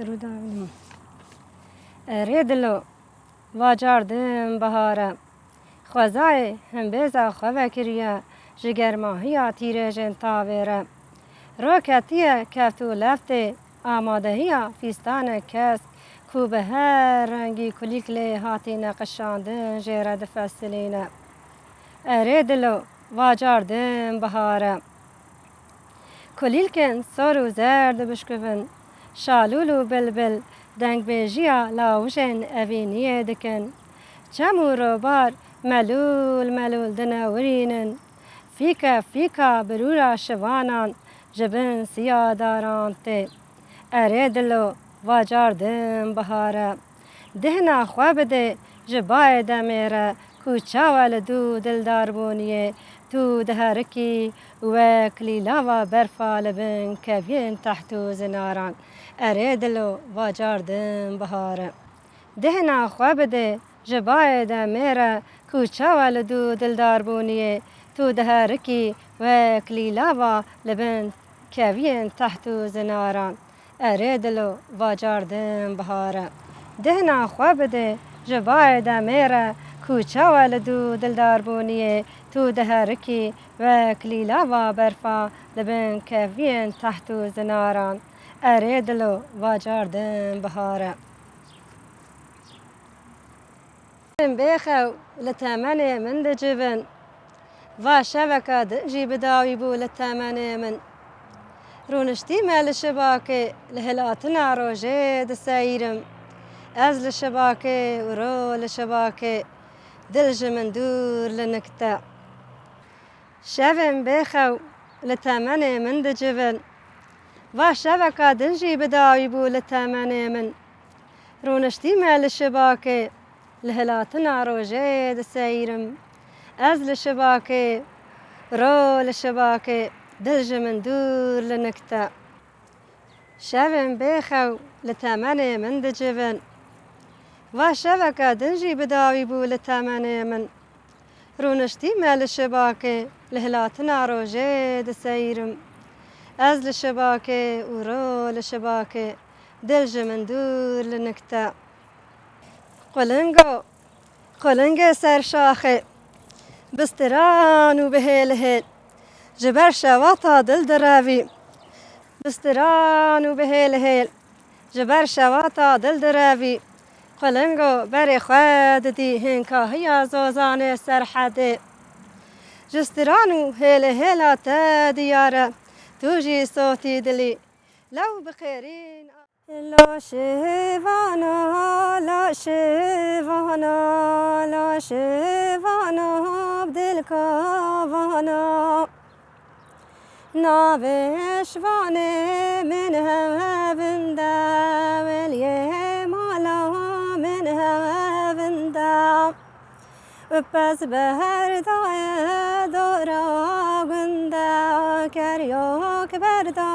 سرود آمین ریدلو واجاردم بهاره خوزای هم بیزا خواه کریه جگر ماهیا تیره جن تاویره روکتیه کفتو لفته آمادهیا فیستان کس کو به هر رنگی کلیک لی هاتی نقشاندن جیرد فصلینه ریدلو واجاردم بهاره کلیلکن سارو زرد بشکفن شالولو بلبل دنگ بیجیا لاوشن اوینیه دکن چمو رو بار ملول دنورینن فیکا برورا شوانان جبن سیاداران تی اریدلو واجاردن بهاره دهنا خواب ده جبای دمیره کوچاول دو دلدار بونیه تو دهرکی و کلیلا و برفال بن کبین تحتو زناران اریدلو واجاردن بهاره دهنا خواب ده جبای دمیره کوچاول دو دلدار بونیه تو دهرکی و کلیلا و لبن کبین تحتو زناران اریدلو واجاردن بهاره دهنا خواب ده جبای دمیره کوچاول دو دلدار بونیه تو دهرکی و کلیلا و برفا لبن کبین تحتو زناران اریدلو واجاردن بهاره بيخو لتمني من دجبن و شبكة دجي بداوي بو لتمني من رونشتي مال شباكي لهلاتنا روجي دسايرم از لشباكي ورو لشباكي دلج من دور لنكتا شبن بيخو لتمني من دجبن و شبكة دجي بداوي بو لتمني من رونشتي مال شباكي لهلاتنا روجي دسايرم از لشباكي رو لشباكي دلج من دور لنكتا شبن بيخو لتمني من دجبن و شبكة دنجي بداوي بو لتمني من رونشتي مال الشباكي لهلاتنا روجي دسايرم از لشباكي ورو لشباكي دلج من دور لنكتا قلنگو سر شاخه بستران و بهيل جبر شواطا دل دراوي بستران و بهيل جبر شواطا دل دراوي قلنگو بر خواد دی هنکا هیا زوزان سرحده جستران و هيل تا دیاره توجي صوتي دلي لو بخيرين لا شوانا لا شوانا لا شوانا بدل كوانا نابشوانه من هوندا ولیه مالا من هوندا و پس بهر دورا گندا کریوک بردا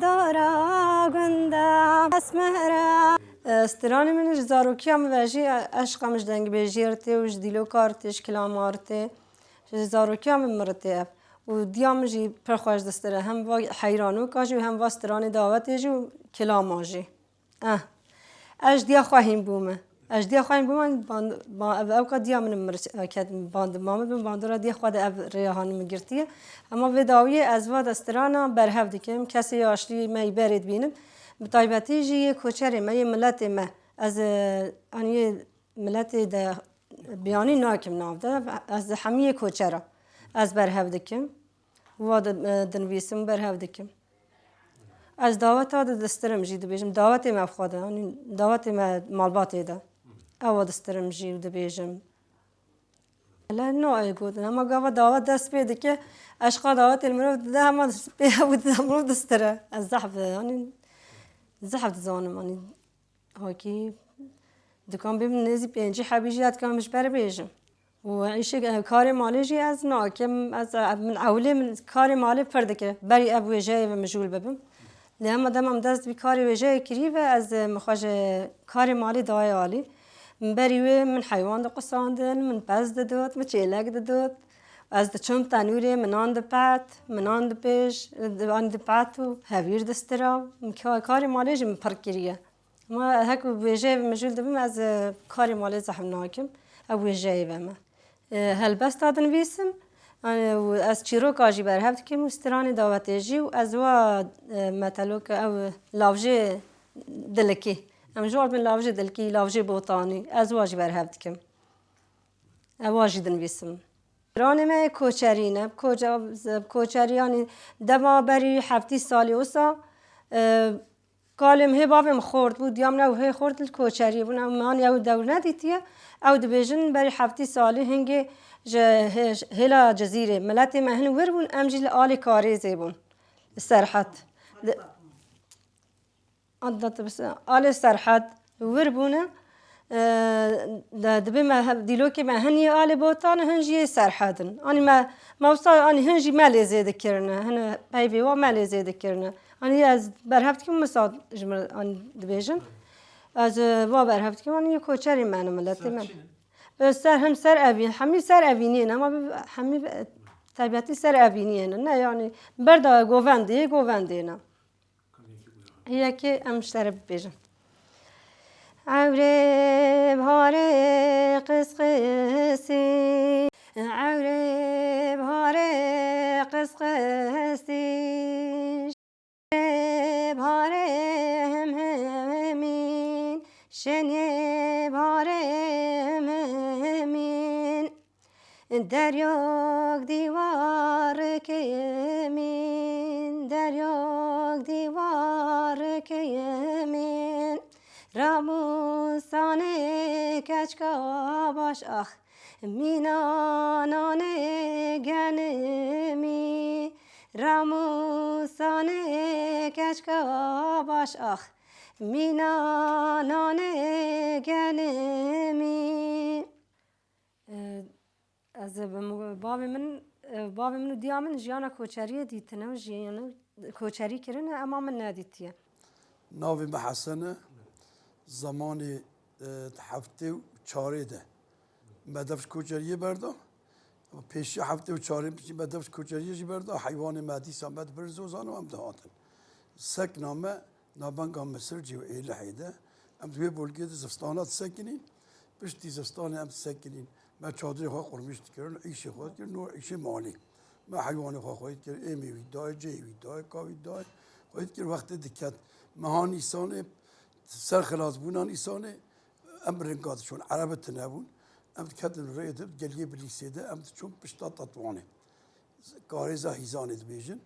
دورا گندا اسمهرا استرانی منش زاروکی هم وجی عشقمش دنگ بیجیرته وش دیلو کارتش کلام آرته زاروکی هم مرته و دیام جی پرخوش دستره هم و حیرانو کاجی و هم واستران دعوت جو کلام آجی اجدیا خواهیم بومه اجدیا خواهیم بومه با اوقات دیا من مرکت باند مامد من باندورا دیا خود ریحان مگرتیه اما وداوی از واد استرانا برهف دیکم کسی آشلی می برید بینم بطایبتی جی کوچری می ملت ما از آنی ملت ده بیانی ناکم نافده از همیه کوچرا از برهف دیکم و دنویسم برهف دیکم از دعوت ها دسترم جی دبیجم دعوت ما بخواده دعوت ما مالباتی ده او دسترم جی دبیجم لا نوعی گود اما گاوا دعوت دست بیده که اشقا دعوت المرو ده اما دست بیه و ده امرو دستره از زحف یعنی زحف دزانم یعنی هاکی دکان بیم نزی پنجی حبیجیات کامش بر بیجم و ایشه کار مالی جی از ناکم از من اولی من کار مالی پرده که بری اب وجه و مجول ببم نه مدام دست بی کار وجه کری و از مخاج کار مالی دعای عالی بری و من حیوان ده قصاندن من پز داد من چیلک داد از دچم تنوری منان دپات منان دپیش آن دپاتو هویر دسترا کار مالی جی من پر کریه ما هک ویژه مجول دبیم از کاری مالی زحم ناکم او ویژه ما هل بس دادن ویسم از چیرو کاجی بر هفت که مسترانی دعوتی جی و از وا مثلا که او لاوجه دلکی ام جوار من لاوجه دلکی لاوجه بوتانی از واجی بر هفت کم واجی دن ویسم رانی ما کوچرینه کوچریانی دما بری هفتی سالی اوسا کالم هی بافم خورد بود دیام نه هی خورد کوچری بود من یه دور ندیدیه او دبیجن بری هفتی سالی هنگی هلا جزیره ملت مهن ور بون امجیل آلی کاری زیبون سرحد عدت بس آلی سرحد ور بونه دبی ما دیلو که مهنی آلی بوتان هنجی سرحدن آنی ما وصل آنی هنجی مالی زیاد کرنه هن پیوی و مالی زیاد کرنه آنی از برهفت که مساد جمر آن دبیجن از وا برهفت که آنی کوچری منو ملت من سر هم سر اوین همی سر اوینی نه ما همی طبیعتی سر اوینی نه یعنی بردا گوونده نه هی که امشتر بیجن عوره بهاره قسقسی عوره بهاره قسقسی بهاره هم همین شنیه بهاره هم همین دریاک دیوار کمین دریاک دیوار کمین راموسانه کچکا باش آخ مینانانه گنمی راموسانه کچکا باش آخ مینانانه گنمی از باب من دیامن جیانا کوچری دیتنه و جیانا کوچری کرنه اما من ندیتیه ناوی محسنه زمان هفته و چاره ده مدفش کوچریه بردا پیش هفته و چاره پیش مدفش کوچریه جی بردا حیوان مادی سامد برزوزان و هم دهاتن سک نامه نابنگا مصر جی و ایله حیده هم دوی بولگی ده زفستانات سکنین پشتی زفستان هم سکنین ما چادری خواه قرمشت کرن عیشه خواهد کرد نوع عیشه مالی ما حیوان خواه خواهد کرد ایمیوی دای جیوی دای کاوی دای خواهد کرد وقت دکت مهان ایسانه سر خلاص بونان ایسانه ام رنگاتشون عربت نبون ام کدن رایده گلیه بلیسیده ام چون پشتا تطوانه کارزا هیزانه دبیجن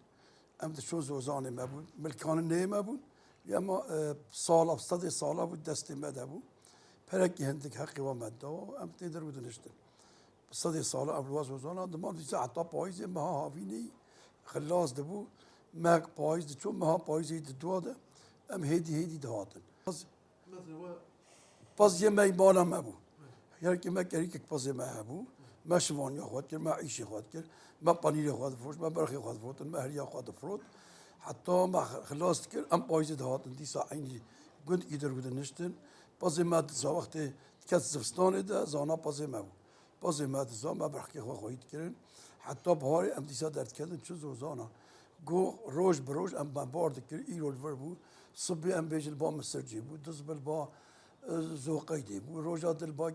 ام چون زوزانه مبون ملکان نه مبون یا ما سال ابستاد سالا بود دست مدبون پرکی هندک حقی و مدده ام تیدر بودنشتن صد سالا ابرواز زوزانه دمان دیسه حتی پاییز مها هاوینی خلاص دبو مک پاییز چون مها پاییزی دواده ام هیدی دهاتن باز یه میبانم مبو یعنی که من کاری که باز یه مبو ما شوانی خواهد کرد ما عیشی خواهد کرد ما پنیر خواهد فروش ما برخی خواهد فروتن ما هریا خواهد فروت حتی ما خلاص کرد ام پاییز دهاتن دیسا اینی گند ایدر بودن نشتن باز ما دزا وقت کس زفستانه ده زانا باز مبو باز ما دزا ما برخی خواهد کرد حتی بهاری ام دیسا درد کردن چه زوزانا گو روز بروز ام بارد کرد ایرول ور بود صبح ام بیجل با مسرجی بود دزبل با زوقیدی بود روجات الباق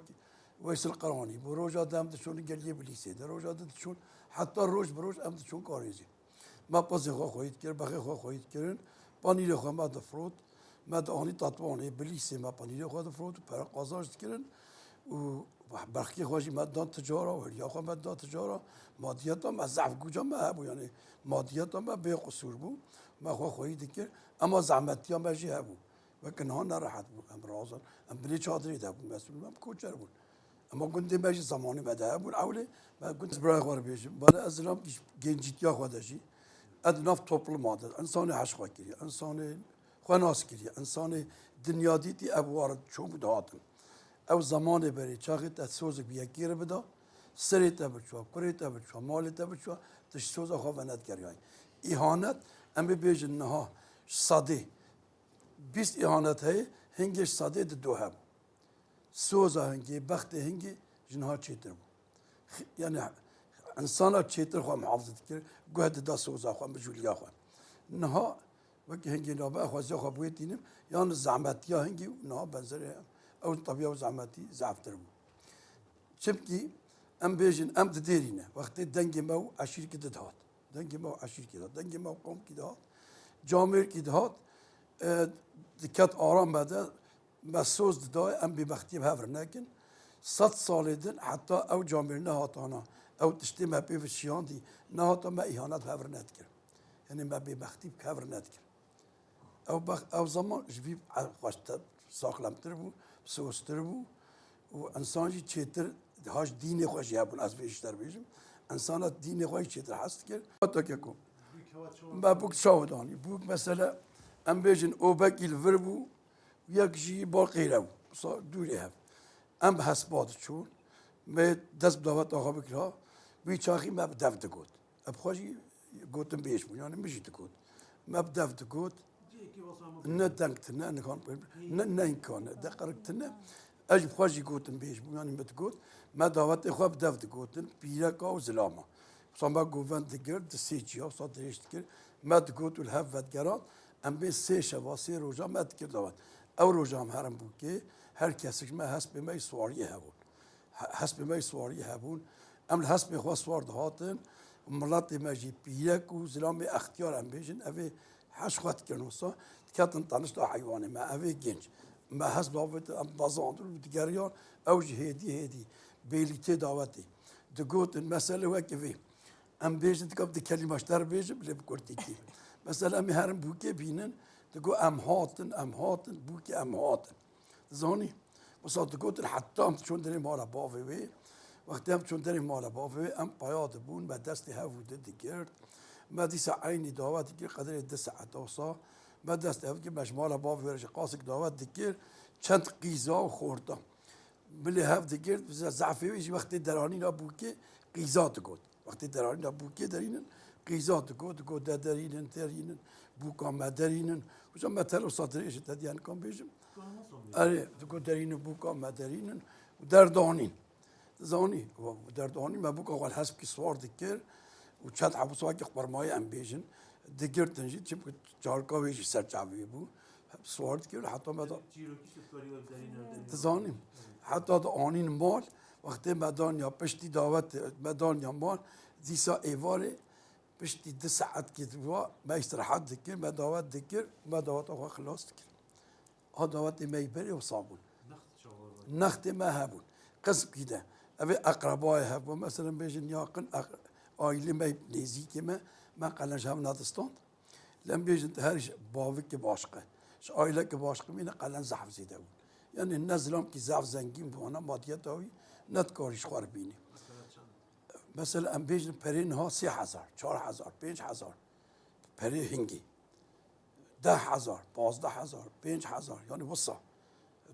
ویس القرانی بود روجات ام دشون گلیه بلیسه ده روجات دشون حتی روز بروز ام دشون کاریزی ما پس خواهید کرد بخی خواهید کردن پنیر خواه ما دفروت ما دهانی تطوانی بلیسه ما پنیر خواه دفروت پر قازاش کردن و برخی خواهی ما دان تجارا و یا خواه ما دان تجارا مادیات ما ضعف گوجا ما هبو یعنی مادیات ما به قصور بود ما خواهید کرد اما زحمتی هم بچه هبو و کنها نراحت بود ام رازن ام بلی چادری ده بود مسئول ام کوچر بود اما گنده بچه زمانی بده هبو اوله ما گنده برای خوار بیشم برای ازلام گنجیتیا خودشی ادناف toplum adı انسان عشق کردی انسان خناس کردی انسان دنیا دیتی ابوار چوب دادن او زمان بری چاقت سوزک بیاکیر بدا سری تبرچوا کری تبرچوا مال تبرچوا تش سوزا خوانت کردی ihanet ام بیجن نها صادی بیست ihanet هی هنگش صادی دو هم سوزا هنگی بخت هنگی جنها چیتر yani insana çetir خو محافظت کرد گوهد دا سوزا خو مجولیا خو نها وقتی هنگی نابه خواسته خبوی دینم یان زحمتی ها هنگی نه بنظره او طبیعه و زحمتی ضعفتر بود چبکی ام بیشن ام تدیرینه وقتی دنگ ما و عشیر کی دهات دنگ ما و عشیر کی دهات دنگ ما و قوم کی دهات جامعه کی دهات دکات آرام بده مسوز دای ام بی بختی بهفر نکن 100 سال دن حتی او جامعه نهاتانا او تشتی ما بی فشیان دی نهاتا ما ایهانت بهفر نکر یعنی ما بی بختی بهفر نکر او زمان جبیب خوشت ساخلمتر بو سوستر بو و انسان جی چیتر هاش دین خوش یابون از بیشتر بیشم انسان دین خوش چیتر هست کرد تا که کو ما بوک شاودانی بوک مثلا ام بیشن او بکیل وربو یک جی باقیره بو دوری هم ام حسبات چون ما دست دعوت آقا بکرها وی چاخی ما بدفت گود اب خوشی گوتم بیش بو یعنی میشید گود ما بدفت گود نه دنگتنه نه کان نه این کانه دقیقتنه اجب خوشی گوتن بیش بو یعنی متگود ما دعوت خواب دفت گوتن پیرکا و زلاما صنبا گوون دگر دسیچی ها صد ریشت کرد ما دگوت و الهفت گراد ام بین سه شوا سه روزا ما دگر دعوت او روزا هم هرم بود که هر کسیش ما حسب می سواری هبون حسب می سواری هبون ام حسب خوا سوار دهاتن ملت مجی پیرک و زلام اختیار ام بیشن اوی حش خواهد کنوسا کاتن تنش دا حیوانه ما اوی گنج ما حسب دعوت ام بازاندر و دیگریان اوج هدی بیلیته دعوتی دگوت المسألة وكفي ام بیشن تکاب دی کلماش در بیشم لب کرتی کی مثلا ام هرم بوکه بینن تقول ام هاتن بوكي ام هاتن زاني وصلت قلت حتى ام شون دري مالا بافي وي وقت ام شون دري مالا بافي ام باياد بون ما دستي هفو ددي كرد ما دي عيني دعوات كي قدر دس ساعات اوصا ما دست هفو كي مش مالا بافي ورش قاسك دعوات دكير چند قيزا وخورده بلي هف دكير زعفي ويجي وقت دراني لا بوكي قيزا تقول وقت دراني لا بوكي درينن قيزا تقول درينن بوكا ما درينن وشو مثلا صدريش تديان كم بيجم آره تقول درين بوكا ما درينن ودردانين زاني ودردانين ما بوكا قال حسب كي صور دكير وشاد عبوسوا كي خبر ماي ام بيجن دكير تنجي تشب جاركا ويجي سرچاوي بو صور دكير حتى ما زاني حتى آنين مال وقت مدان یا پشتی دعوت مدان یا مال دیسا ایواره پشتی 2 ساعت که دوا ما استراحت دکر ما دعوت دکر ما دعوت آقا خلاص دکر ها دعوت ما يبري وصابون نخت ما هبون قسم كده أبي أقربائي هبون مثلا بيجن ياقن عائلة ما نزيك ما قالنش هم نادستان لم بيجن هرش باوك باشقه ش عائلة كباشقه مين قالن زحف زيده يعني النزلهم كي زحف زنجين بوانا ماديات هاوي ندكارش خاربيني مثلا ام بيجن برين ها 3000 4000 5000 بري هنگي 10,000 15,000 5,000 يعني وصل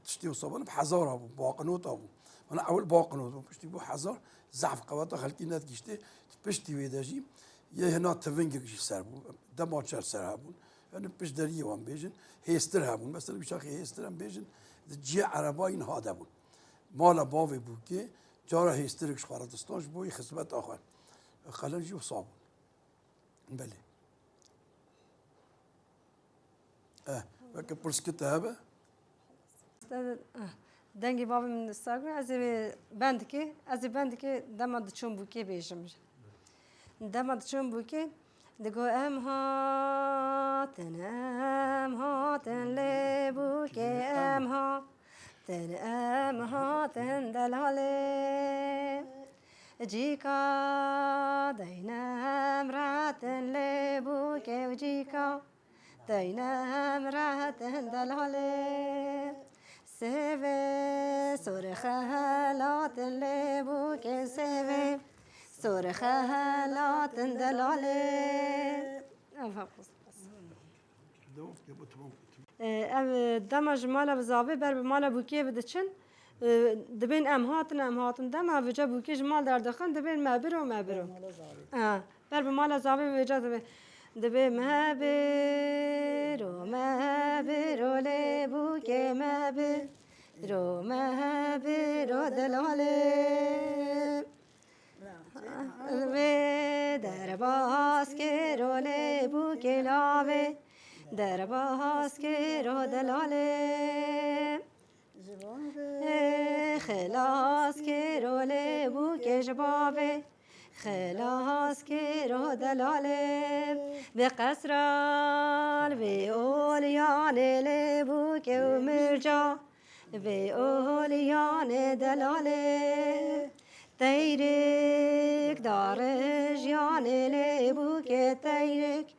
تشتي وصل انا بحزار ابو باقنوط ابو انا اول باقنوط بشتي بو حزار زعف قواتا خلقينا تجشتي بشتي ويداجي يا هنا تفنجي سربو ده ما تشر سرابون يعني بش دري وان بيجن هيستر هابون مثلا بشاخي هيستر ام بيجن جي عرباين هذا بون مالا باوي بوكي جارا هيستركش خاردستانش بوي خدمت اخر خلنجي وصابون بله وكا بولس كتابة دنگی بابی من استاگم از بندکی دم دچون بوکی بیشم دم دچون بوکی دگو ام هاتن لی بوکی ام هاتن دلاله جیکا دینم راتن لی بوکی و جیکا دینم راتن دلاله سوی سور خلات لبو که سوی سور خلات دلاله دمج مالا بزابه بر مالا بوکیه بدچن دبین ام هاتن دم وجا بوکی جمال در دخن دبین مبرو بر مالا زابه وجا دبی مبرو لبو که مبرو دلاله در باز که رو لبو که لاوه در باز که رو دلاله خلاص که رو لبو که جبابه خلاص که رو دلاله به قصرال به اولیان لبو که مرجا به اولیان دلاله تیرک داره جیان لبو که تیرک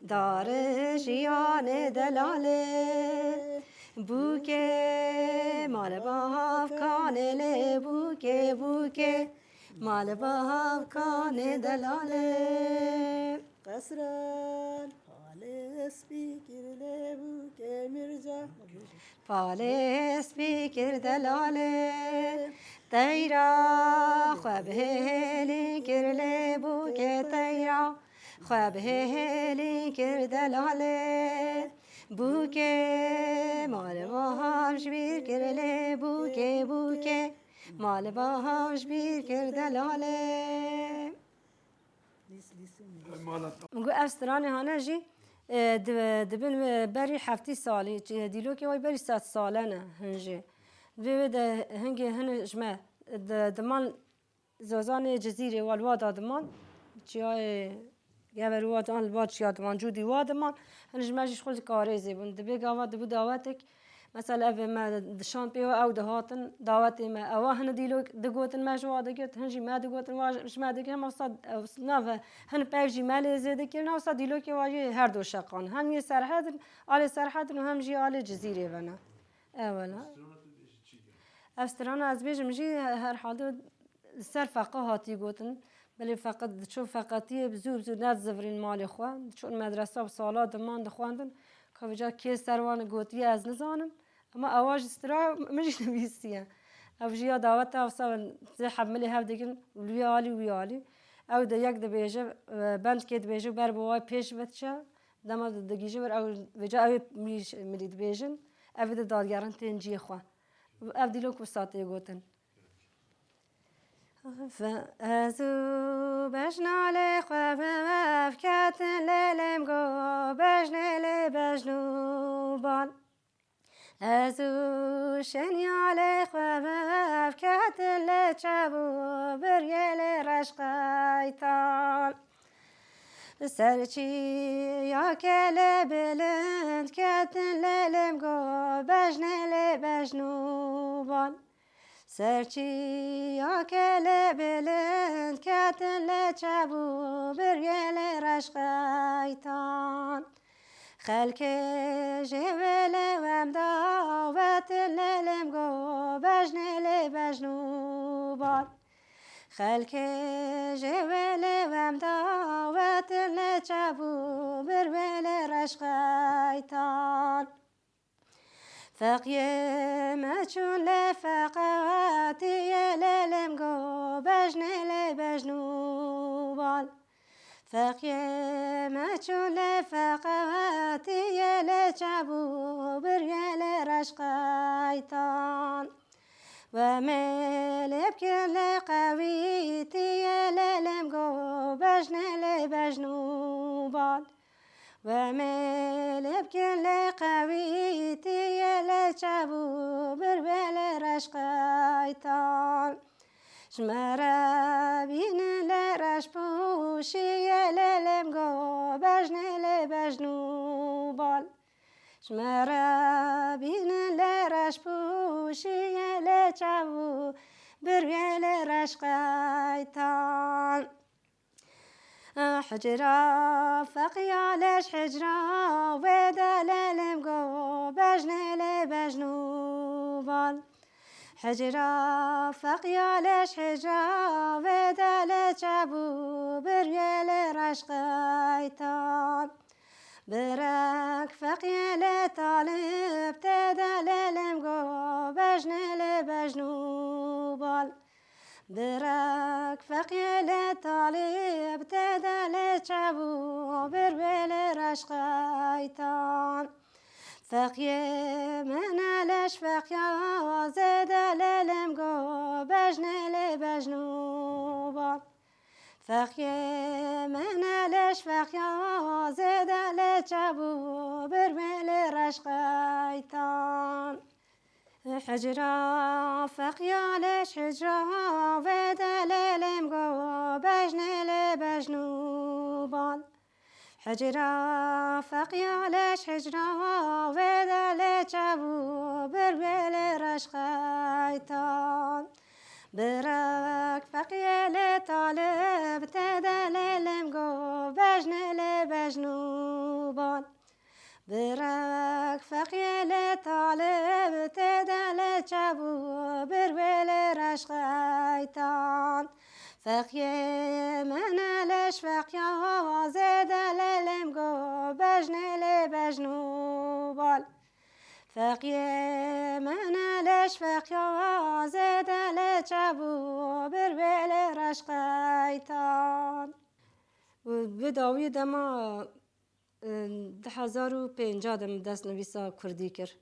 داره جیان دلاله بوکه مال باف کانه له بوکه مال باف کانه دلاله قصران پالس بیکر لبو که مرجا پالس بیکر دلاله تیرا خواب هلی کر لبو که تیرا خواب هلی کر دلاله بوکه مال باهاش بیر کرله بوکه مال باهاش بیر کر دلاله مگو افستران هانه جی دبن بری هفتی سالی دیلو که وای بری 100 ساله نه هنجی ده هنگی هن جمع دمان زازان جزیره والواد دمان چیای گه رواد آن الواد چیاد دمان جودی وادمان هنج ماجیش خود کاریزی بون دبی گاوات دبو دعوتک مثلا اوه ما دشان پیو او دهاتن دعوتی ما اوه هن دیلو دگوتن ماجوا دگوت هنجی ما دگوتن واج ما دگه هم اصلا نوه هن پیجی مال زده کرنا اصلا دیلو که واجی هر دو شقان هم یه سرحد آل سرحد و هم جی آل جزیره بنا اولا افستران از بیشم جی هر حال سر فقه هاتی گوتن بله فقط چون فقطی بزو نت زفرین مال خوان چون مدرسه و سالات دمان دخواندن که وجا کی سروان گوتی از نزانم اما آواز استرا مش نویسیه او جیا دعوت افسا زي حملي هفدگن ویالی او ده یک ده بیجه بند که ده بیجه بر بوای پیش بچه دما دگیجه بر او وجا او میرید بیجن او ده دادگران تنجی خواه او دیلو کو ساته گوتن فازو بجنال خواب افکت للم گو بجنل بجنو بال ازو شنیال خواب افکت لچبو بریل رشقایتان سرچی یا کل بلند کتن للم گو بجنل بجنو بال سرچی یا کل بلند کتن لچبو بریل رشقایتان خلک جبل وم دعوت للم گو بجنل بجنو بال خلک جبل وم دعوت لچبو بریل رشقایتان فقیه مچون لفقاتی للم گو بجنل بجنو بال فقیه مچون لفقاتی لچبو بریل رشقایتان و ملب کل قویتی للم گو بجنل بجنو بال و ملب کل قویتی لچبو بریل رشقایتان شمارا بین لرش پوشی للم گو بجنل بجنو بال شمارا بین لرش پوشی لچبو بریل رشقایتان حجرا فقیالش حجرا ودا للم گو بجنل بجنو بال حجرا فقیالش حجرا ودا لچبو بریل رشقایتان برک فقیل طالب تدا للم گو بجنل بجنو بال برک فقیل طالب تدا لچبو بریل رشقایتان فقیه من علش فقیا زده للم گو بجنل بجنو بال فقیه من علش فقیا زده لچبو بریل رشقيتان حجرة فقيالش حجرة ودليلم قو بجنل بجنوبان حجرة فقيالش حجرة ودليل شبو بربل رشقيتان برك فقيل طالب تدليلم قو بجنل بجنوبان برك فقيل طالب تدل شبو بربل رشقيتان فقيه من لش فقيه زد للمقو بجنل بجنوبال فقيه من لش فقيه زد لشبو بربل رشقيتان بداوی دما 1050 دم دست نویسا کردی کرد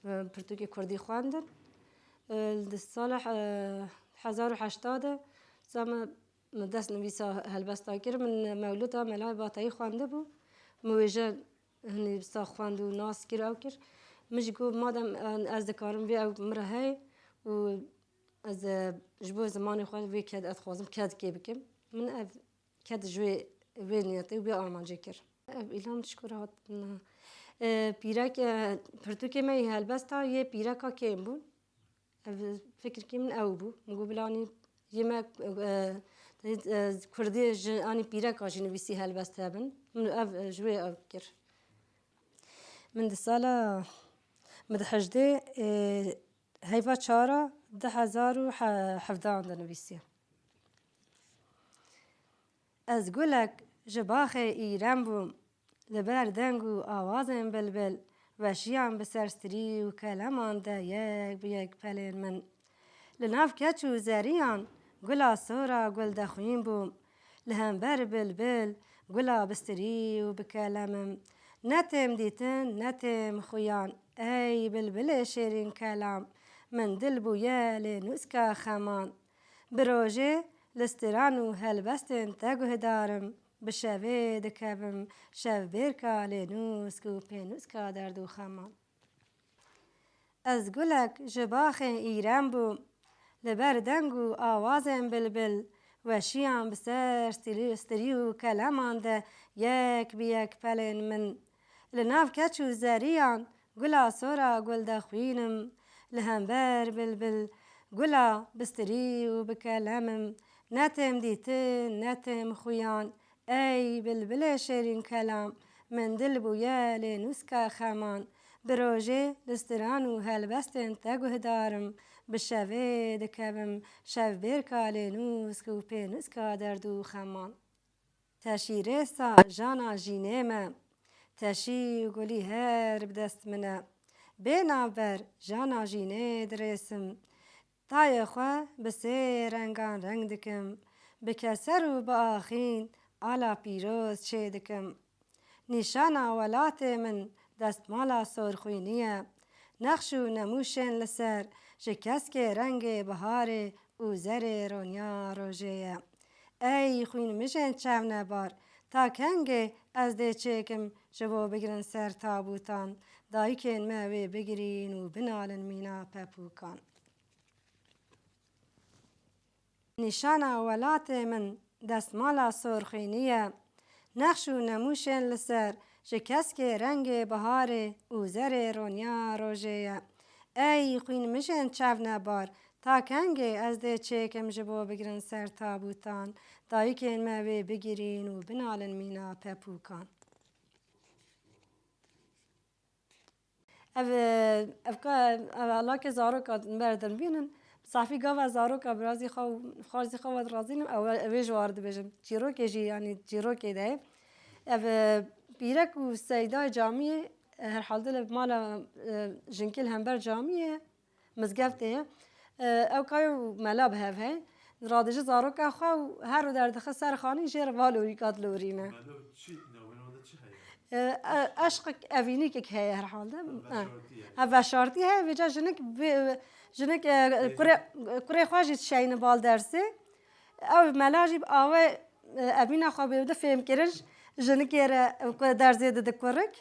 پرتوکی کردی خواندن سال 1080 زمان دست نویسا هلبستا کرد من مولودا ملای باتایی خوانده بو مویجه هنی بسا خواند و ناس کرد او کرد مش گو مادم از دکارم وی او مرهی و از جبو زمانی خواند وی کد اتخوازم کد کی بکم من کد جوی وی نیتی و بی آرمانجه کرد ایلام تشکرات پیرک پرتوکی می هلبستا یه پیرکا کیم بود فکر کی من او بود مگو بلانی یه ما کردی آنی پیرکا جنویسی هلبستا بن من او جوی او کر من دسالا مدحجده هیفا چارا 1017 دنویسی از گلک جباخ ایران بوم لبر دنگ و آوازم بلبل و شیام بسرستری و کلمان ده یک بیک پلین من لناف کچو زریان گلا سورا گل دخوین بوم لهم بر بلبل گلا بستری و بکلمم نتم دیتن نتم خویان ای بلبل شیرین کلام من دل بویا لنوسکا خمان بروژه لستران و هلبستن تگوه دارم بشوه دکبم شو برکا لنوسک و پینوسکا دردو خمان از گلک جباخ ایران بوم لبر دنگ و آوازم بلبل و شیام بسر استری و کلمان ده یک بیک پلین من لناف کچو زریان گلا سورا گل دخوینم لهم بر بلبل گلا بستری و بکلمم نتم دیتن نتم خویان ای بلبل شیرین کلام من دل بویا لنوسکا خمان بروژه لستران و هلبستن تگوه دارم بشوه دکبم شو برکا لنوسک و پینوسکا دردو خمان تشیره سا جانا جینیمه تشی و گلی هر بدست منه بینابر جانا جینه درسم تای خواه بسه رنگان رنگ دکم بکسر و با آخین آلا پیروز چه دکم نشانا ولات من دستمالا سرخوینیه نقش و نموشن لسر شکست که رنگ بهار او زر رونیا روژه ای خوین مشن چونه بار تا کنگه از ده چکم شبو بگرن سر تابوتان دایکن موی بگرین و بنالن مینا پپوکان نشانا ولات من دستمالا سرخینیه نقش و نموشن لسر شکست که رنگ بهار او زر رونیا روژه ای خوین مشن چونه بار تا کنگه از ده چکم جبو بگرن سر تابوتان دایکن موی بگیرین و بنالن مینا پپوکان اولا که زاروکا مردن بینن صافی گاو زاروکا برازی خارزی خواد رازینم اوی جوارد بجم چیروکی جی یعنی چیروکی ده بیرک و سیدای جامعه هر حال دل مالا جنکل همبر جامعه مزگفته او کایو ملاب هفه رادج زاروکا خو هر رو در دخل سر خانی جیر والوری کاد لورینه عشق اوینی که هی هر حال ده و شرطی هی وجا جنک کره خواجی شاین بال درسه او ملاجی آوه اوینا خوابه بوده فهم کرنج جنک در زیده دکورک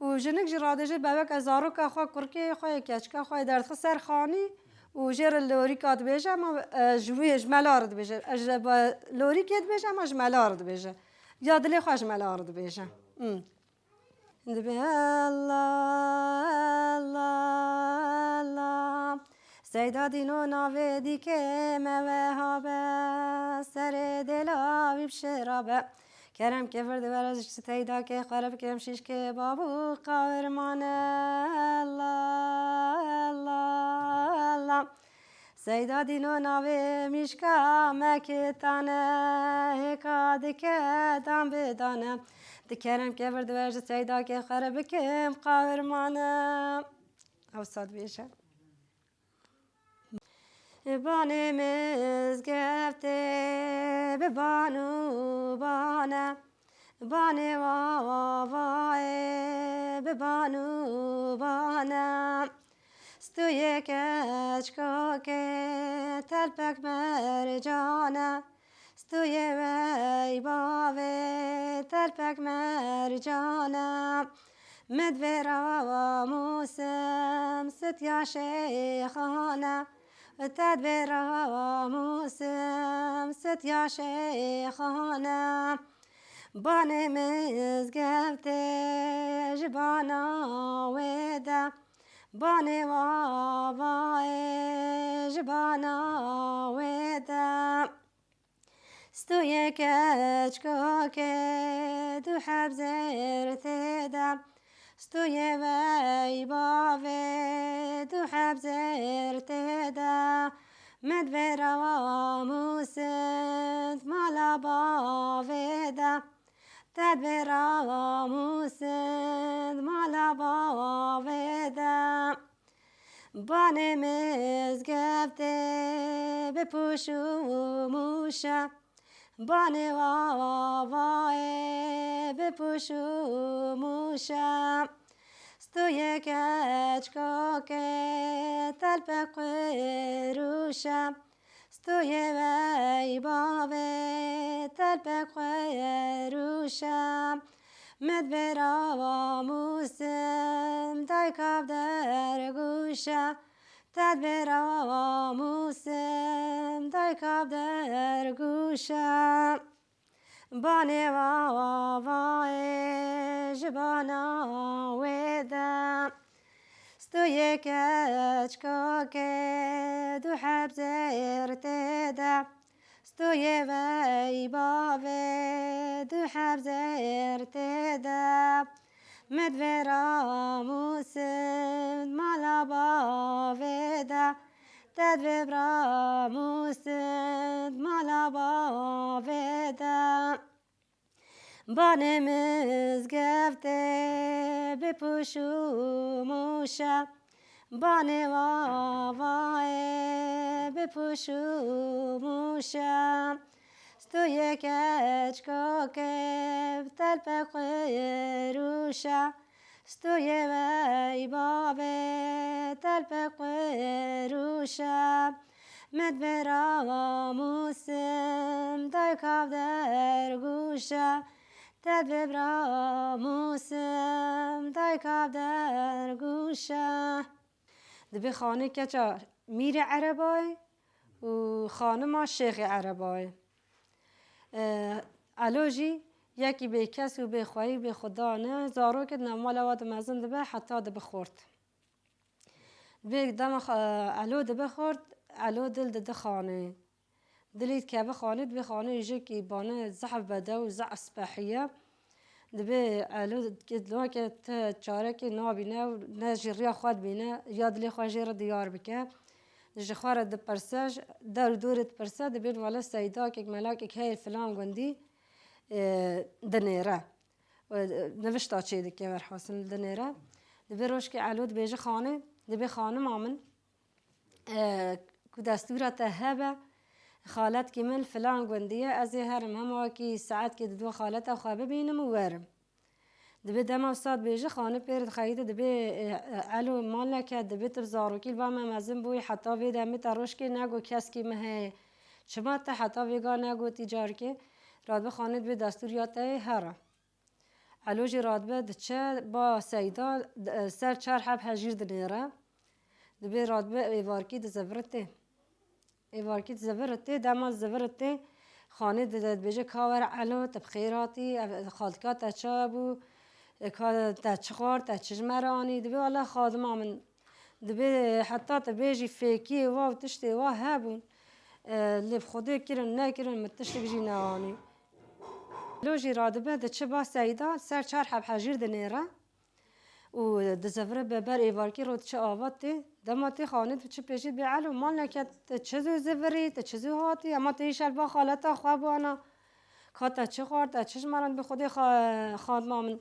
و جنگ جراده جه بابک ازارو که خواه کرکی خواه کچکا خواه درد خسر خانی و جر لوری کات بیشه اما جویش ملارد بیشه اج با لوری کت بیشه اما ملارد بیشه یا دلی خوش ملارد بیشه دبی الله الله الله سیدا دینو ناویدی که موه به سر دلا ویب شرابه کرم که فرد ورزش سیدا که خراب کرم شیش که بابو قارمان الله الله الله سیدا دینو ناوی میشکا مکتانه هکا دکه دام بدانه دکرم که فرد ورزش سیدا که خراب کرم قارمانه او صاد بیشه بانه مزگفته به بانو بانه بانه وای به بانو بانه ستوی کچکا که تلپک مرجانه ستوی وی باوه تلپک مرجانه مدورا موسم ستیا شیخانه تدبیرا موسم ستیا شیخانه بانه مزگفته جبانا ویده بانه وای جبانا ویده ستوی کچکا که دو حبز ارتده ستوی وی باوه دو حبز ارتده مدورا موسند مالا باوه تدبیرا موسند مالا باوه بانه مزگفته بپوشو موشه بانه وای بپوشو موشه ستوی کچکا که تلپق روشه ستوی وی باوه تلپق روشه مدبرا موسم دایکاب در گوشه تدبیرا موسم دایکاب در گوشه بانه وای جبانا ویده ستوی کچکا که دو حبز ارتده ستوی وی باوه دو حبز ارتده مدورا موسم مالا باوه تدبیرا موسم مالا باوه بانه مزگفته بپوشو موشه بانه وای بپوشو موشه ستوی کچکا که تلپق روشه ستوی وی باوه تلپق روشه مدبرا موسم دایکاب در گوشه تدبیرا موسم دایکاب در گوشه دبی خانه کچا میر عربای و خانه ما شیخ عربای علوجی یکی به کس و به خواهی به خدا نه زارو که نمال واد مزن دبه حتی دبه خورد به دم علو دبه خورد علو دل ده خانه دلید که به خانه دبه خانه یجی که بانه زحف بده و زحف سپاحیه دبه علو دلوا که چاره که نابینه و نه جریا خود بینه یا دلی خواه جیر دیار بکه دجه خواه ده پرسج در دورت پرسه دبین والا سیدا که ملاک که هی فلان گندی دنیره نوشتا چه دکه ور حاصل دنیره دبی روش که علو دبیجه خانه دبی خانه مامن که دستورت هبه خالت که من فلان گندیه از هرم همه که ساعت که دو خالت خواه ببینم و ورم دبی دم استاد بیجه خانه پیرد خیده دبی علو مال نکه دبی تب زاروکیل با من مزن بوی حتی وی دمی تروش که نگو کس که مه چما تا حتی ویگا نگو تیجار که راد به خانه دبی دستوریات هره علوجی رادبه دچه با سیدا سر چار حب حجیر دنیره دبی رادبه ایوارکی دزورته ایوارکی دزورته دما زورته خانه دد بجه کاور علو تبخیراتی خالکات تچابو کار تچخور تچجمرانی دبی الله خادم من دبی حتی تبیجی فیکی و تشتی و هبون اللي بخده كرن ناكرن متشتي بيجي نواني لوجي رادبه دچه با سيدا سر چار حب حجير دنيرا و دزفره ببر ايواركي رو تچه آواتي دماتي خانه تچه پیشید بعلو مال نكت تچزو زفري تچزو هاتي اما تيشل با خالتا خوابانا كاتا چه خورد تچش مران بخده خاد من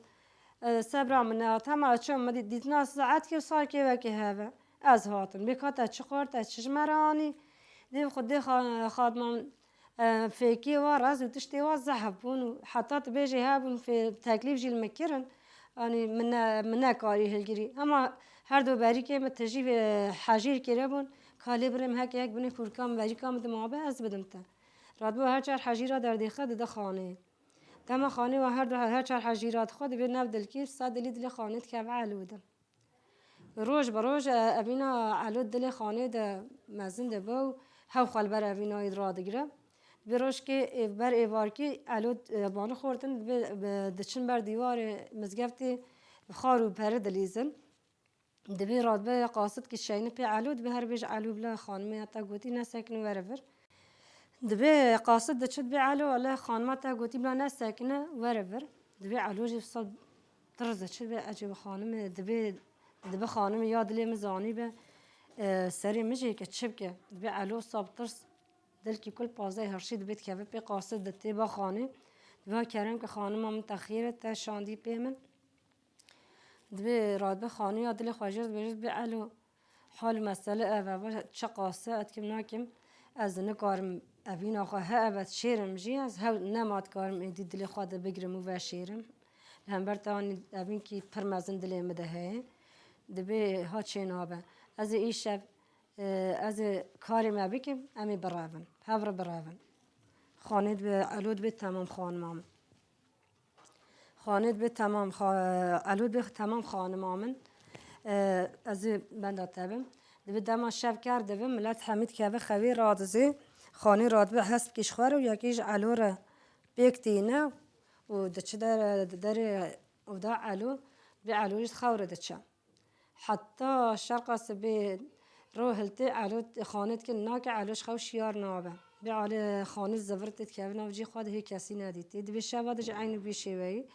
صبر من تمام چون ما دیدنا ساعت که سال که وکی هوا از هاتن بکاتا چه خورد تچش مرانی دي خدي خادم فيكي وراز وتشتي وزحبون حتى تبيجي هابون في تكليف جيل مكرن يعني من كاري هالجري اما هر دو باري كي متجي حاجير كربون كالبرم هك يك بني كوركام باري كام دمابه از بدمته رادبو هر چار حاجيرا در دخه ده خانه دم خانه و هر چار حاجيرات خود به نبدل کی صد دل خانه که علوده روز بروز ابينا علود دل خانه ده مزن ده بو هاو خال بر ابينا ادرا دگره بروش که بر ایوارکی علود بانو خوردن دچن بر دیوار مزگفتی خارو پر دلیزن دبی رادبه قاصد که شاینه پی علود به هر بیج علو بلا خانمه تا گوتی نسکنه ورور دبی قاصد دچد بی علو الله خانمه تا گوتی بلا نسکنه ورور دبی علو جی صد طرز چد به عجب خانم دبی خانم یاد لی مزانی به سری مجی که چب که دبی علو صاب ترس دل کی کل پازه هرشی دبیت که به قاصد دتی با خانه دبی کرم که خانم من تخیره تا شاندی پیمن دبی راد خانه یاد لی خواجر بجد به علو حال مسئله و چه قاصه اتکم ناکم از نکارم اوین آخه ها شیرم جی از ها نماد کارم ایدی دل خود بگیرم و شیرم هم برتانی اوین کی پرمازن دل مده دبی ها چه نابه از ایشب از کاری ما بکم امی براون هفر براون خانه به علود به تمام خانمام خانه به تمام علود به تمام خانمامن از بنده تبم دبی دما شب کرده و ملت حمید که به خوی رادزی خانه راد به هست کشخوار و یکیش علوره بیکتینه و دچه در و دا علو به علویش خوره دچه حتی شرق سبی رو هلتی علو خانه که ناک علوش خو شیار نابه به علی خانه زفرت که به نوجی خود هی کسی ندیدی دبی شب دج عین بیشوی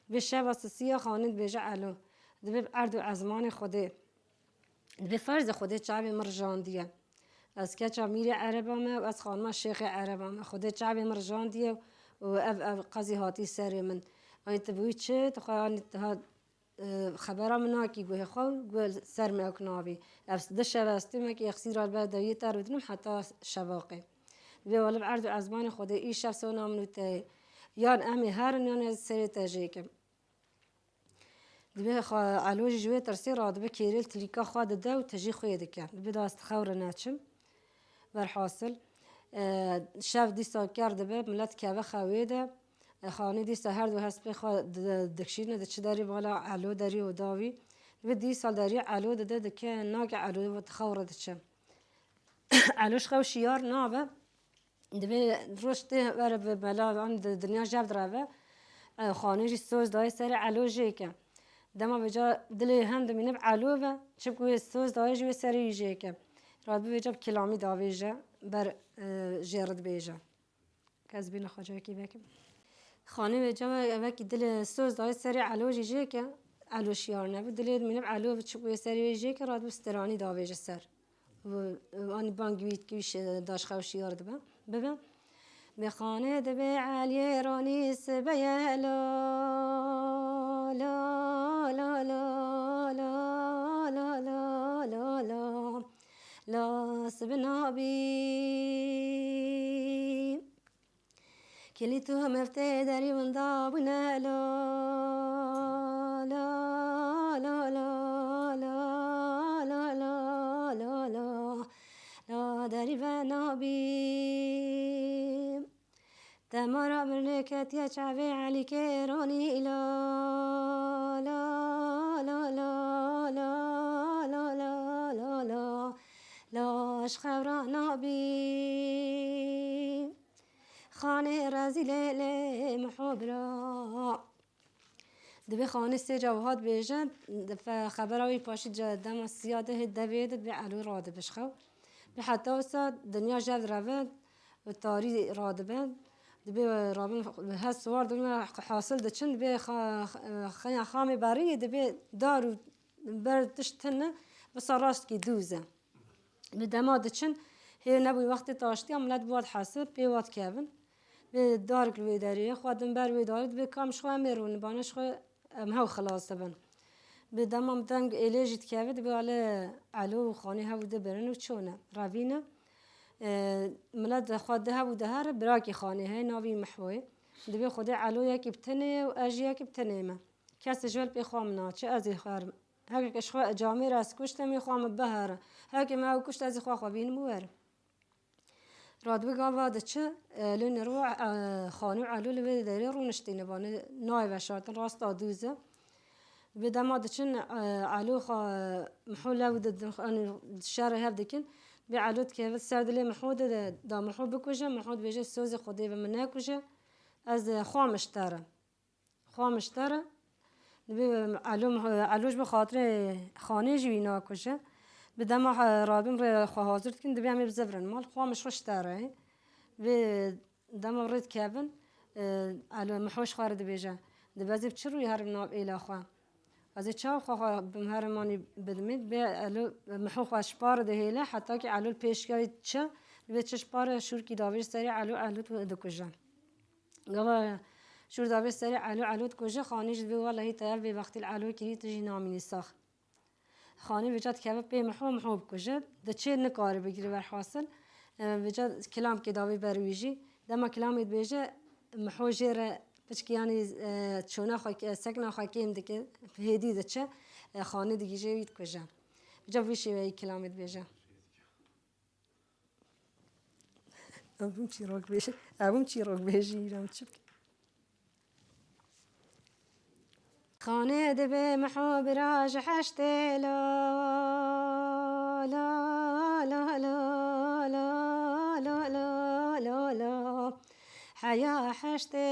به شب سیا خانه بیج علو دبی اردو ازمان خوده دبی فرض خوده چاب مرجان دیه از که چامیر عربامه و از خانم شیخ عربامه خوده چاب مرجان دیه و قضی هاتی سری من آنی تبوی چه تخوانی خبرم ناکی گوه خو گوه سر میکنابی افس دش شباستی مکی اخسیر آل بعد دیت ترودنم حتی شواقی به ولب عرض ازمان خوده ای شب سونا منوته یان امی هر نیان از سری تاجیکم دبی علوج جوی ترسی راد به کیریل تلیکا خود ده و تجی خویده که دبی داست خور ناچم ورحاصل شب دی سال کرده به ملت که به خویده خانه دی سهر دو هست بخواد دکشینه دچ داری بالا علو داری و داوی دبی دی سال داری علو ده که ناگ علو و تخور دچه علوش خو شیار نابه دبی روشته ور به بلا آن دنیا جب دراوه خانه جی سوز دای سر علو جیکه دما بجا دلی هم دمینه علو و چه کوی سوز دای جوی سری جیکه راد بجا کلامی داویجه بر جرد بیجه کس بین خواجه کی بکم خانه بجا وکی دل سوز دای سری علو جیکه علو شیار نبود دلی دمینه علو و چه کوی سری جیکه راد بسترانی داویجه سر و آنی بانگویت کیش داش خو شیار دبه ببین به خانه دبی علی رانی سبیه لا لا لا لا لا لا لا لا لا لا سبنا بی کلی تو مفته داری من دابونه لا لا لا لا لا لا لا لا لا لا داری و نابی تمارا برنكت يا شعبي علي كيروني لا لا لا لا لا لا لا لا لا لا اشخبرا نبي خانه رازي ليلي محبرا دبي خانه سي جوهات بيجن فخبراوي باشي دم السيادة هدبيد بعلو راد بشخو بحتى وسا دنيا جد رفد والتاري رادبن دبي رابن هالسوار دبي حاصل دچن دبي خامي باري دبي دارو بر تشتنه بس راست كي دوزه بدما دچن هي نبوي وقت تاشتي عملت بود حاسب بيوات كابن به دارك الويداري خادم بر ويداري دبي كام شو ميرون بانش خو هاو خلاص تبن بدما متنگ إليجت كابد دبي على خانه هاو دبرن وشونه رافينا ملاد خود هاو دهار براكي خانه هاي ناوي محوي دبي خود علو يكي بتني وأجي يكي بتني ما كاس جوال بيخامنا چه أزي خار هاك كشخوا جامي راس كشت ميخام بهار هاك ما هو كشت أزي خوا بين موار راد بقى چه لون روع خانو علو لبي داري رو نشتين بان ناي وشارتن راست دوزه بدما دچن علو خا محوله ود أنا الشارع هذا بعلوت كيف السرد اللي محود دا محود بكوجه محود بيجي سوز خدي بمنها كوجه از خام اشترى نبي علوش بخاطر خانه جوینا كوجه بدما رابم حاضر كن دبي عم بزفرن مال خامش وش اشترى بدما ريد كابن على محوش خارد بيجه دبازي بتشرو يهرب ناب إلى خا از چاو خوا بمهرمانی بدمید به علو محو خواش پار دهیله حتی که علو پیشگاری چه به چش پار شور کی داویر سری علو تو دکوجه گوا شور داویر سری علو دکوجه خانیش به والله تایب به وقتی علو کی تجی نامینی ساخ خانی وجد که به محو بکوجه ده چه نکاری بگیری بر حاصل وجد کلام کی داویر برویجی دما کلامی بیجه محو جره بچه یعنی چونه خاک سکنا خاکیم دیگه هدی دچه خانه دیگه جوید کجا بجا ویشی وی کلامت بیجا ابوم چی راک بیجی ایرام چپ خانه دبه محو براج حشت لا لا لا لا لا لا لا لا لا حيا حشته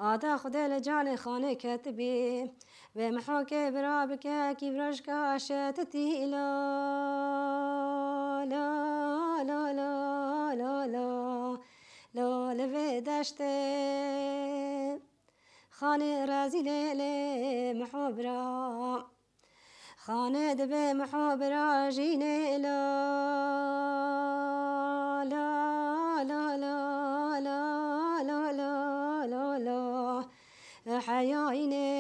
آدا خدا لجان خانه كتبي ومحوك برابك كي برشكا شاتتي لا لا لا لا لا لا لا لفدشته خانه رازي ليلي محبرا خانه دبي محبرا جيني لا لا لا لا لا لا لا لا لا حيايني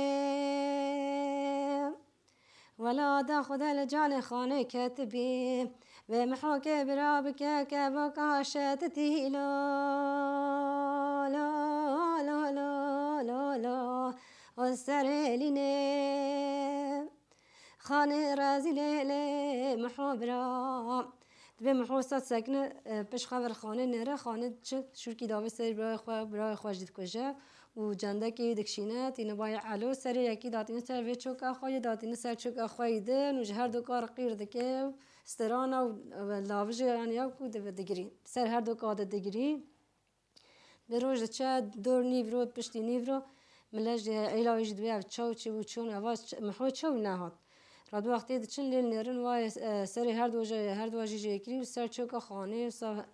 ولا داخذ الجان خانه كتبي ومحوك برابك كبك شاتتي لا لا لا لا لا لا والسريليني خانه رازي ليلي محبرا به محوسات سکنه پیش خبر خانه نره خانه چه شرکی داوی سری برای خواه جدید کجا و جنده که دکشینه تینه بای علو سری یکی داتینه سر وی چوک اخواه داتینه سر چوک اخواه دن و هر دو کار قیر دکه استرانه و لاوج یعنی او کود دگری سر هر دو کار دگری به روز چه دور نیورو پشتی نیورو ملج ایلاوی جدوی او چاو چی و چون اواز محو چاو نهاد راد وقتی دچن لیل نرن وای سری هر دو جی کری و سر چوک خانه سا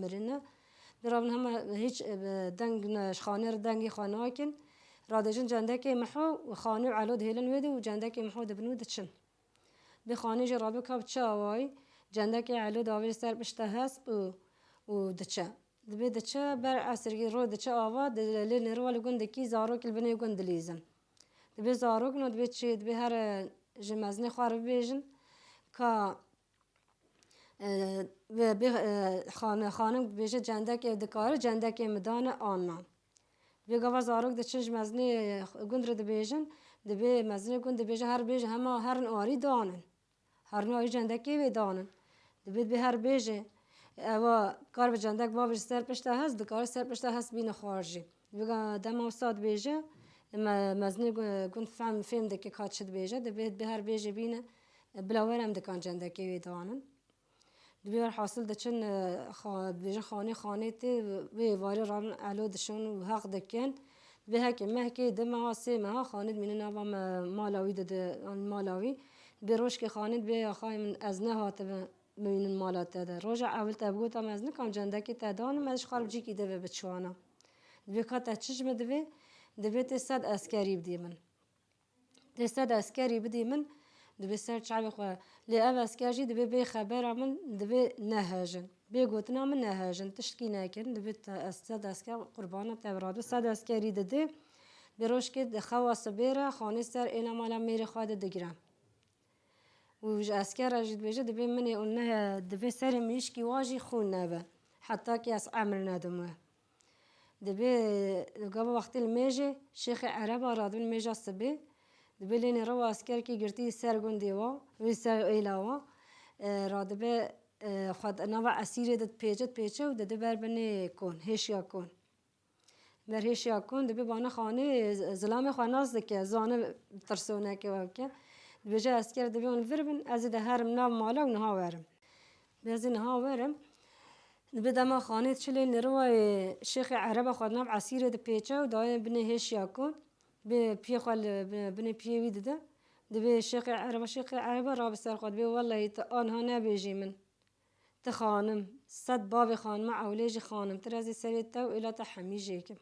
مرنه درابن هم هیچ دنگ خانه دنگی خانه کن رادجن جنده که محو و خانه علود هیلن ویده و جنده که محو دبنو دچن به خانه جرابه کاب چه وای جنده که علود آویل سر بشته هست و دچه دبی دچه بر عصرگی رو دچه آواد لیل نروال گندکی زارو کل بنی گندلیزن دبی زارو کنو دبی چی دبی هر جمازنی خوار بیجن که خانم بیجه جنده که دکاره جنده که مدان آننا بی گوا زارک دچه جمازنی گند رو بیجن دبی مزنی گند بیجه هر بیجه همه هر آری دانن هر نوعی جنده که دانن دبی هر بیجه اوا کار به جندک بابش سر پشته هست دکار سر پشته هست بین خارجی بگا دم استاد بیجه مزنی گون فهم دکی کات شد بیجه دبیت به هر بیجه بینه بلاورم دکان جندکی ویدانن دبیر حاصل دچن بیجه خانه تی وی واری ران علو دشون و حق دکن به هک مهکی دم واسه ما خاند من نوا مالاوی ده مالاوی بروش که خاند به خواهی من از نه هات من مالات ده رجع اول تبگو تام از نه کام جندکی تدان مش خراب جی کی ده بچوانا دبی کات چش مدوی دبی تصد اسکری بدی من تصد اسکری بدی من دبی سر شعبی خو لی اول اسکری دبی به خبر من دبی نهاجن بيقولنا من نهاجن تشكي ناكن دبت استاد اسكر قربانة تبراد استاد اسكري ددي بروش كد خواص بيرا خاني سر إلى مالا ميري خاد دقرام وج اسكر جد بيجي دبي مني قلنا دبي سر ميشكي واجي خون نبا حتى كي اس عمر ندمه دبي قبل وقت الميجي شيخ عرب رادون الميجا الصبي دبي لين روا اسكر كي قرتي سر قنديوا ويسر إلاوا رادبي خود نوا اسیر داد پیچه و داده بر بنی کن هشیا کن بر هشیا کن دبی بانه خانه زلام خاناز دکه زانه ترسونه که وکه بجا اسکر دبی اون وربن از ده هرم نام مالا و نها ورم بیازی نها ورم دبی دما خانه چلی نروای شیخ عرب خود نام اسیر داد پیچه و دای بنی هشیا کن به پی خال بنی پیوی داده دبی شیخ عرب را بسر خود بی والله آنها نبیجی من تخانم صد باب خانم عولیج خانم ترازی سریت و ایلا تحمیجیکم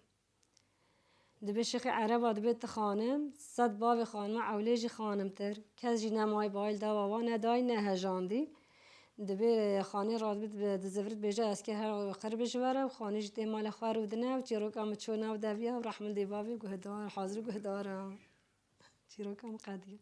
دبی شیخ عرب دبی تخانم صد باب خانم عولیج خانم تر کسی نمای بایل دوا و ندای نهجاندی دبی خانی راد بید دزفرت بیجا اسکه هر خرب جواره و خانی جتی مال خارودنه و چیروکم چونه و دویه و رحمن دی بابی گهدار حاضر گهدارم چیروکم قدیم